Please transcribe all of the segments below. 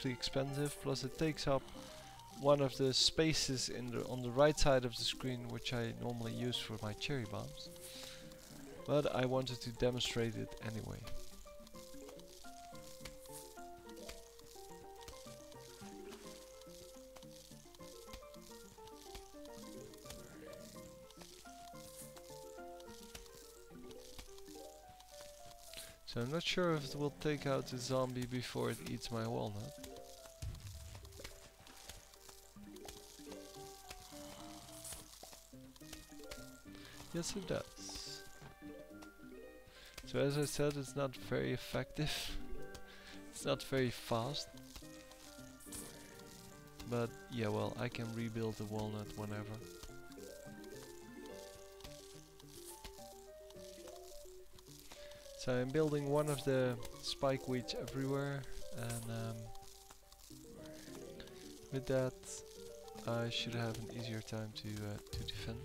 expensive, plus it takes up one of the spaces on the right side of the screen, which I normally use for my cherry bombs. But I wanted to demonstrate it anyway. So I'm not sure if it will take out the zombie before it eats my walnut. Yes, it does. So as I said, it's not very effective. It's not very fast. But yeah, well, I can rebuild the walnut whenever. So I'm building one of the spike weeds everywhere, and with that I should have an easier time to defend.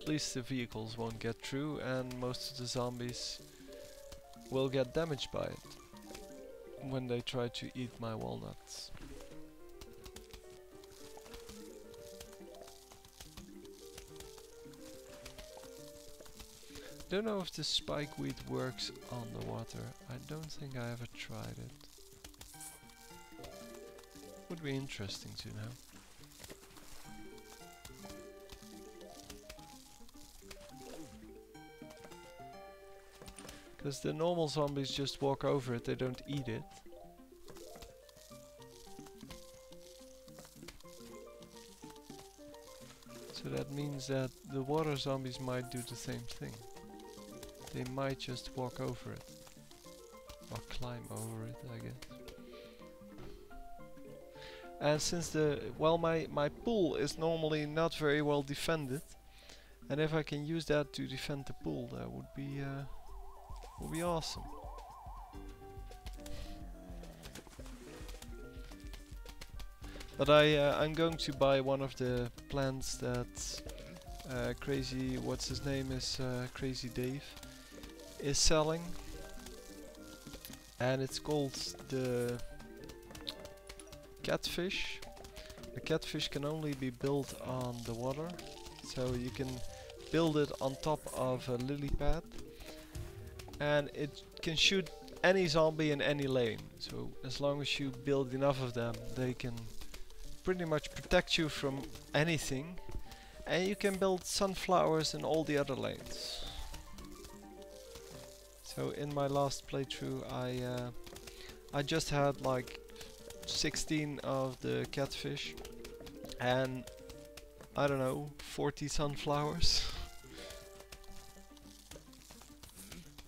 At least the vehicles won't get through, and most of the zombies will get damaged by it when they try to eat my walnuts. Don't know if the spike weed works on the water. I don't think I ever tried it. Would be interesting to know. Because the normal zombies just walk over it, they don't eat it. So that means that the water zombies might do the same thing. They might just walk over it. Or climb over it, I guess. And since my pool is normally not very well defended, and if I can use that to defend the pool, that would be awesome. But I'm going to buy one of the plants that Crazy, what's his name is, Crazy Dave is selling, and it's called the catfish. The catfish can only be built on the water, so you can build it on top of a lily pad, and it can shoot any zombie in any lane. So as long as you build enough of them, they can pretty much protect you from anything, and you can build sunflowers in all the other lanes. So in my last playthrough I just had like 16 of the catfish and I don't know, 40 sunflowers.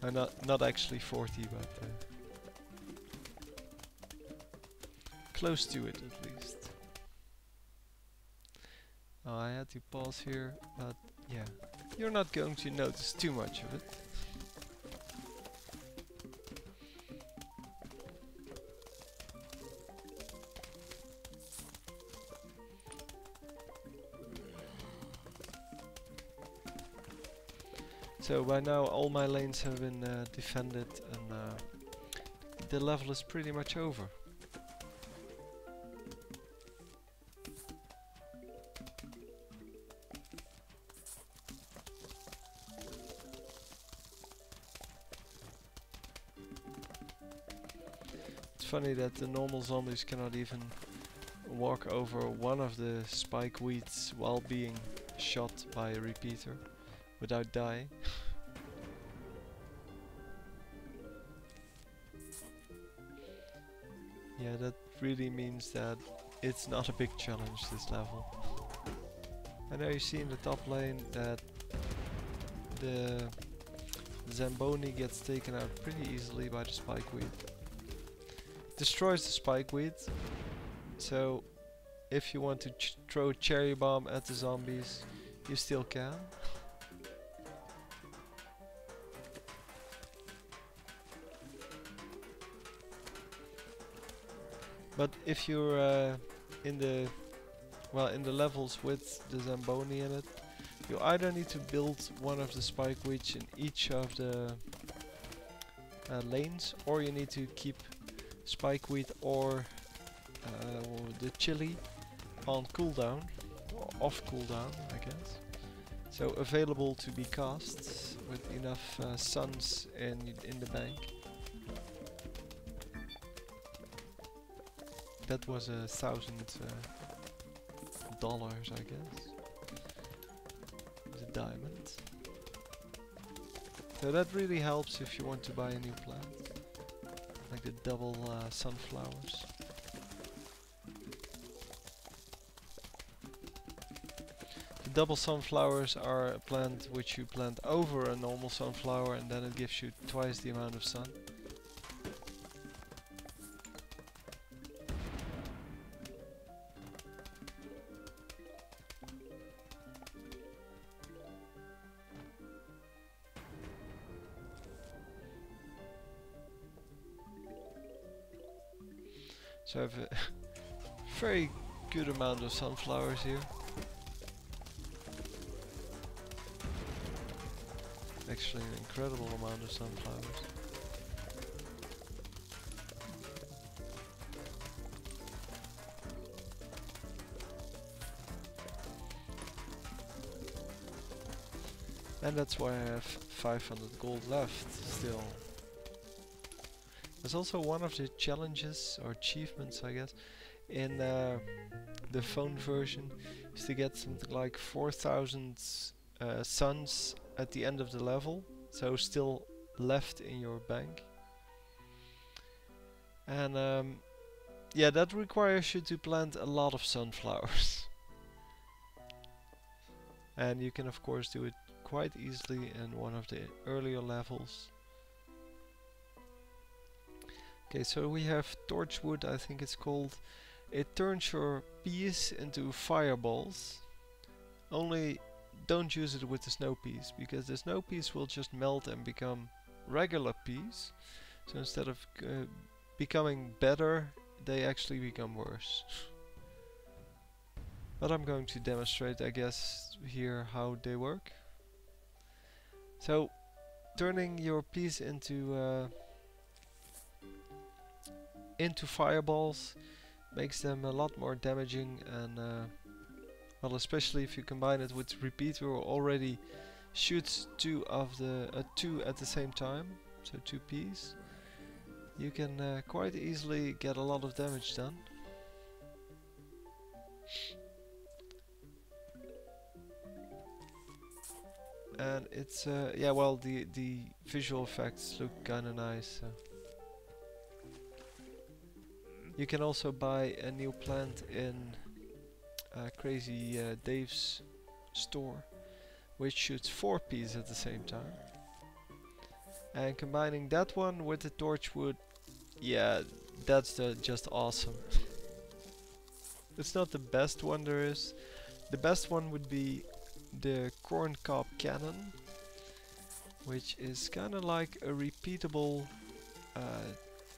Not actually 40, but close to it at least. I had to pause here, but yeah, you're not going to notice too much of it. So by now all my lanes have been defended, and the level is pretty much over. It's funny that the normal zombies cannot even walk over one of the spike weeds while being shot by a repeater without dying. Yeah, that really means that it's not a big challenge, this level. I know you see in the top lane that the Zamboni gets taken out pretty easily by the spikeweed. Destroys the spikeweed, so if you want to throw a cherry bomb at the zombies, you still can. But if you're in the levels with the Zamboni in it, you either need to build one of the spike weeds in each of the lanes, or you need to keep spikeweed or the chili on cooldown, or off cooldown, I guess. So available to be cast with enough suns in the bank. That was $1,000, I guess. The diamond. So that really helps if you want to buy a new plant, like the double sunflowers. The double sunflowers are a plant which you plant over a normal sunflower, and then it gives you twice the amount of sun. So I have a very good amount of sunflowers here. Actually an incredible amount of sunflowers. And that's why I have 500 gold left still. There's also one of the challenges or achievements, I guess, in the phone version is to get something like 4,000 suns at the end of the level, so still left in your bank. And yeah, that requires you to plant a lot of sunflowers. And you can of course do it quite easily in one of the earlier levels. Okay, so we have torchwood, I think it's called. It turns your peas into fireballs. Only don't use it with the snow peas, because the snow peas will just melt and become regular peas. So instead of becoming better, they actually become worse. But I'm going to demonstrate, I guess, here how they work. So, turning your peas into fireballs makes them a lot more damaging, and well, especially if you combine it with repeater who already shoots two at the same time, so 2 peas. You can quite easily get a lot of damage done. And it's yeah, well, the visual effects look kinda nice. You can also buy a new plant in Crazy Dave's store, which shoots 4 peas at the same time. And combining that one with the torchwood, yeah, that's just awesome. It's not the best one there is. The best one would be the corn cob cannon, which is kind of like a repeatable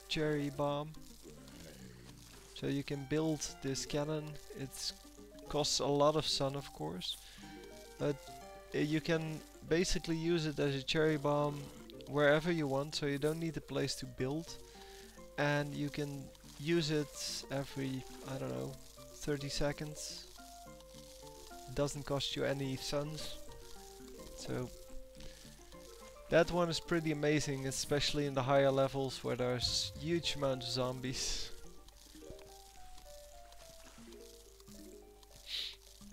cherry bomb. So you can build this cannon. It costs a lot of sun, of course, but you can basically use it as a cherry bomb wherever you want, so you don't need a place to build, and you can use it every, I don't know, 30 seconds. It doesn't cost you any suns, so that one is pretty amazing, especially in the higher levels where there's huge amount of zombies.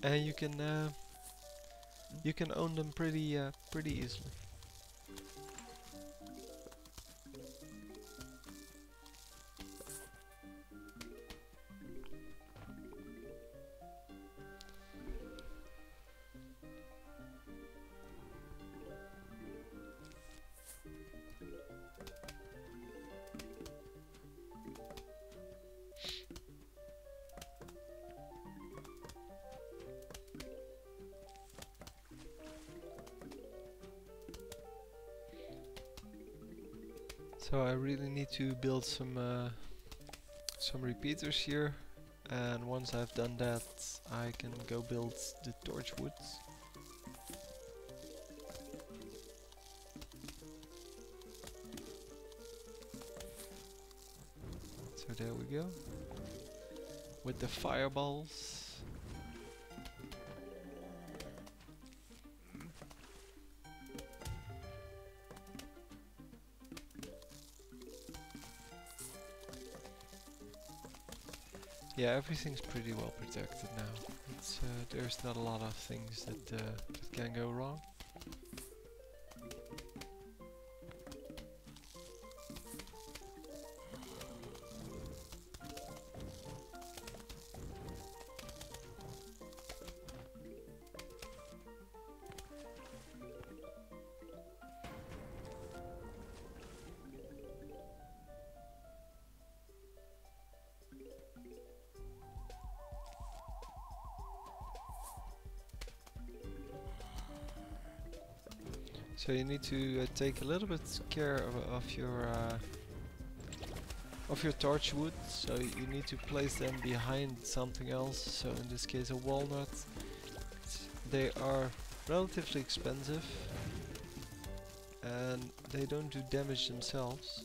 And you can own them pretty easily. So I really need to build some repeaters here, and once I've done that, I can go build the torchwoods. So there we go. With the fireballs. Yeah, everything's pretty well protected now. It's there's not a lot of things that can go wrong. So you need to take a little bit care of your torch wood. So you need to place them behind something else. So in this case a walnut. They are relatively expensive and they don't do damage themselves,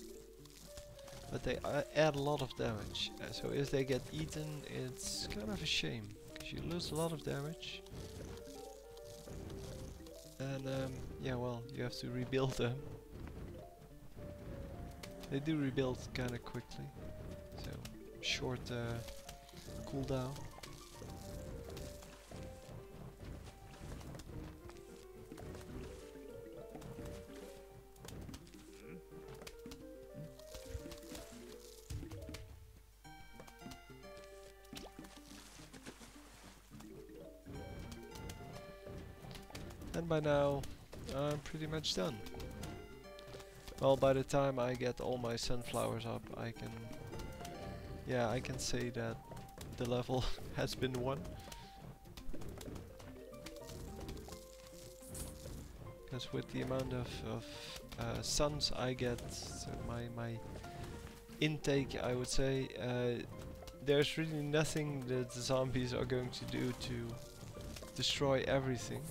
but they add a lot of damage. So if they get eaten, it's kind of a shame because you lose a lot of damage. And yeah, well, you have to rebuild them. They do rebuild kind of quickly, so short cooldown. And by now, I'm pretty much done. Well, by the time I get all my sunflowers up, I can say that the level has been won. Because with the amount of suns I get, so my intake, I would say, there's really nothing that the zombies are going to do to destroy everything.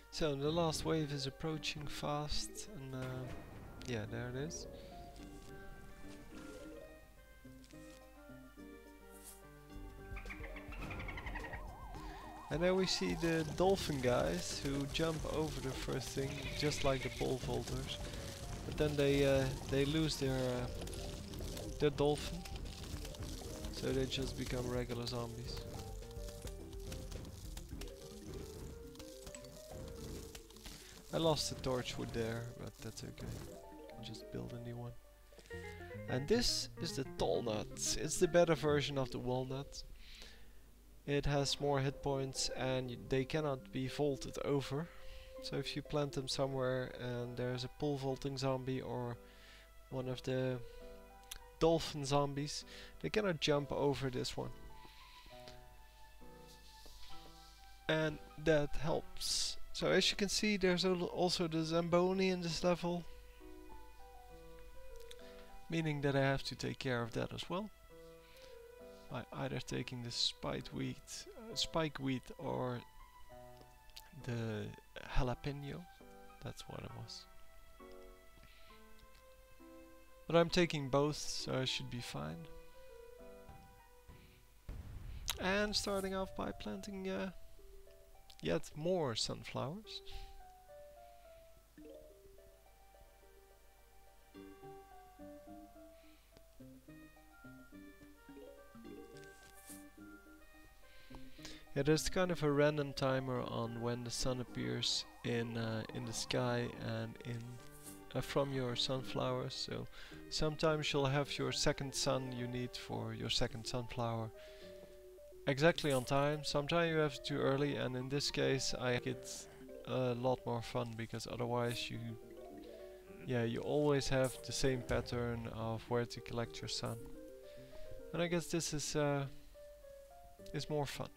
So the last wave is approaching fast, and yeah, there it is. And now we see the dolphin guys who jump over the first thing, just like the pole vaulters. But then they lose their dolphin, so they just become regular zombies. I lost the torchwood there, but that's okay. I can just build a new one. And this is the tall nut. It's the better version of the walnut. It has more hit points and they cannot be vaulted over. So if you plant them somewhere and there's a pole vaulting zombie or one of the dolphin zombies, they cannot jump over this one. And that helps. So as you can see, there's also the Zamboni in this level, meaning that I have to take care of that as well. By either taking the spike wheat or the jalapeno. That's what it was. But I'm taking both, so I should be fine. And starting off by planting yet more sunflowers. Yeah, there's kind of a random timer on when the sun appears in the sky and from your sunflowers. So sometimes you'll have your second sun you need for your second sunflower exactly on time. Sometimes you have it too early, and in this case I make it a lot more fun because otherwise you always have the same pattern of where to collect your sun. And I guess this is more fun.